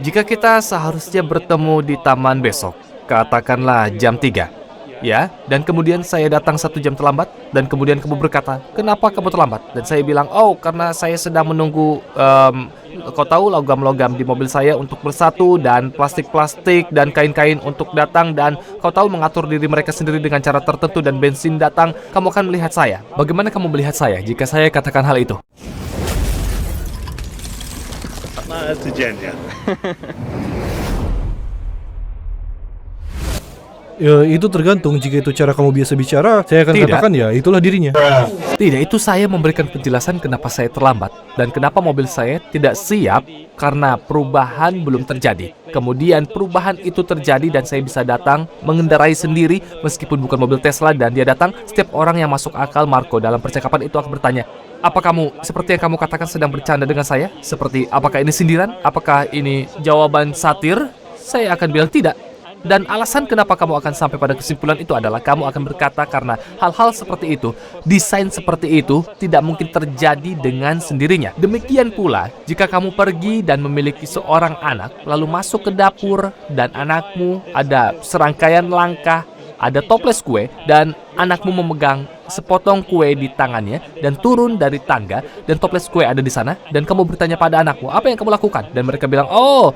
Jika kita seharusnya bertemu di taman besok, katakanlah jam 3, ya, dan kemudian saya datang 1 jam terlambat, dan kemudian kamu berkata, kenapa kamu terlambat? Dan saya bilang, oh, karena saya sedang menunggu, kau tahu logam-logam di mobil saya untuk bersatu, dan plastik-plastik, dan kain-kain untuk datang, dan kau tahu mengatur diri mereka sendiri dengan cara tertentu, dan bensin datang, kamu akan melihat saya. Bagaimana kamu melihat saya jika saya katakan hal itu? Itu Jen ya. Ya, itu tergantung. Jika itu cara kamu biasa bicara, saya akan Tidak. katakan ya itulah dirinya. Tidak, itu saya memberikan penjelasan kenapa saya terlambat dan kenapa mobil saya tidak siap karena perubahan belum terjadi. Kemudian perubahan itu terjadi dan saya bisa datang mengendarai sendiri meskipun bukan mobil Tesla, dan dia datang. Setiap orang yang masuk akal, Marco, dalam percakapan itu akan bertanya, apa kamu, seperti yang kamu katakan, sedang bercanda dengan saya? Seperti, apakah ini sindiran? Apakah ini jawaban satir? Saya akan bilang tidak. Dan alasan kenapa kamu akan sampai pada kesimpulan itu adalah kamu akan berkata karena hal-hal seperti itu, desain seperti itu tidak mungkin terjadi dengan sendirinya. Demikian pula, jika kamu pergi dan memiliki seorang anak, lalu masuk ke dapur dan anakmu ada serangkaian langkah, ada toples kue, dan anakmu memegang sepotong kue di tangannya dan turun dari tangga, dan toples kue ada di sana, dan kamu bertanya pada anakmu, apa yang kamu lakukan? Dan mereka bilang, oh,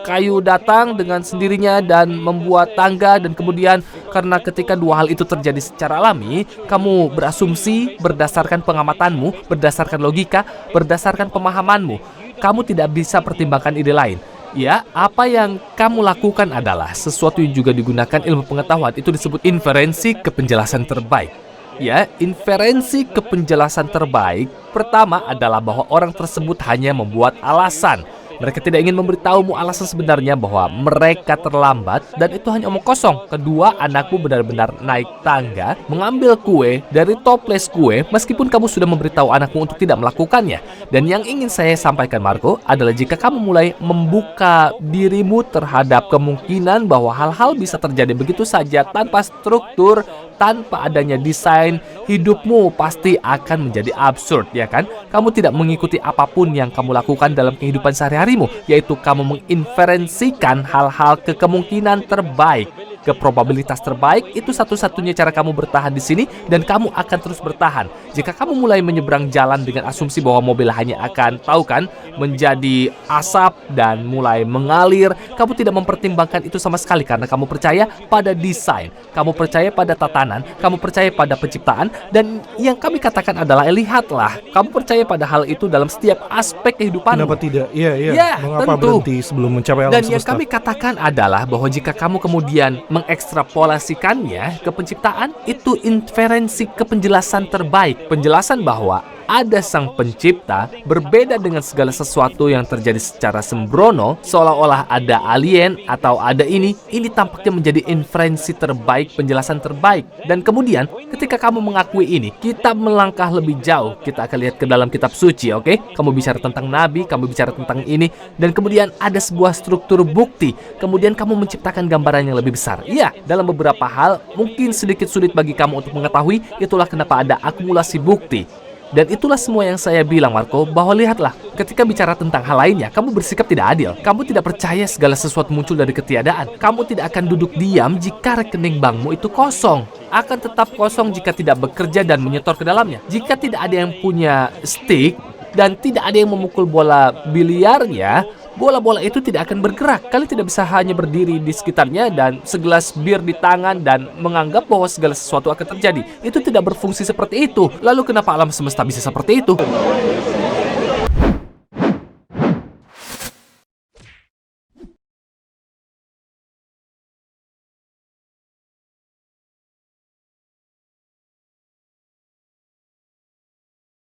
kayu datang dengan sendirinya dan membuat tangga, dan kemudian karena ketika dua hal itu terjadi secara alami, kamu berasumsi berdasarkan pengamatanmu, berdasarkan logika, berdasarkan pemahamanmu. Kamu tidak bisa pertimbangkan ide lain. Ya, apa yang kamu lakukan adalah sesuatu yang juga digunakan ilmu pengetahuan, itu disebut inferensi ke penjelasan terbaik. Ya, inferensi ke penjelasan terbaik pertama adalah bahwa orang tersebut hanya membuat alasan. Mereka tidak ingin memberitahumu alasan sebenarnya bahwa mereka terlambat, dan itu hanya omong kosong. Kedua, anakmu benar-benar naik tangga, mengambil kue dari toples kue, meskipun kamu sudah memberitahu anakmu untuk tidak melakukannya. Dan yang ingin saya sampaikan, Marco, adalah jika kamu mulai membuka dirimu terhadap kemungkinan bahwa hal-hal bisa terjadi begitu saja tanpa struktur, tanpa adanya desain, hidupmu pasti akan menjadi absurd, ya kan? Kamu tidak mengikuti apapun yang kamu lakukan dalam kehidupan sehari-harimu, yaitu kamu menginferensikan hal-hal ke kemungkinan terbaik, ke probabilitas terbaik. Itu satu-satunya cara kamu bertahan di sini, dan kamu akan terus bertahan. Jika kamu mulai menyeberang jalan dengan asumsi bahwa mobil hanya akan, tahu kan, menjadi asap dan mulai mengalir, kamu tidak mempertimbangkan itu sama sekali karena kamu percaya pada desain, kamu percaya pada tatanan, kamu percaya pada penciptaan, dan yang kami katakan adalah, lihatlah, kamu percaya pada hal itu dalam setiap aspek kehidupanmu. Kenapa tidak? Iya. Ya, Mengapa tentu. berhenti sebelum mencapai alam Dan yang semesta? kami katakan adalah bahwa jika kamu kemudian mengekstrapolasikannya ke penciptaan, itu inferensi ke penjelasan terbaik. Penjelasan bahwa ada sang pencipta berbeda dengan segala sesuatu yang terjadi secara sembrono, seolah-olah ada alien atau ada ini tampaknya menjadi inferensi terbaik, penjelasan terbaik. Dan kemudian ketika kamu mengakui ini, kita melangkah lebih jauh. Kita akan lihat ke dalam kitab suci, oke? Kamu bicara tentang nabi, kamu bicara tentang ini, dan kemudian ada sebuah struktur bukti. Kemudian kamu menciptakan gambaran yang lebih besar. Iya, dalam beberapa hal mungkin sedikit sulit bagi kamu untuk mengetahui, itulah kenapa ada akumulasi bukti. Dan itulah semua yang saya bilang, Marco, bahwa lihatlah, ketika bicara tentang hal lainnya, kamu bersikap tidak adil. Kamu tidak percaya segala sesuatu muncul dari ketiadaan. Kamu tidak akan duduk diam jika rekening bankmu itu kosong. Akan tetap kosong jika tidak bekerja dan menyetor ke dalamnya. Jika tidak ada yang punya stick dan tidak ada yang memukul bola biliarnya, bola-bola itu tidak akan bergerak. Kalian tidak bisa hanya berdiri di sekitarnya dan segelas bir di tangan dan menganggap bahwa segala sesuatu akan terjadi. Itu tidak berfungsi seperti itu. Lalu kenapa alam semesta bisa seperti itu?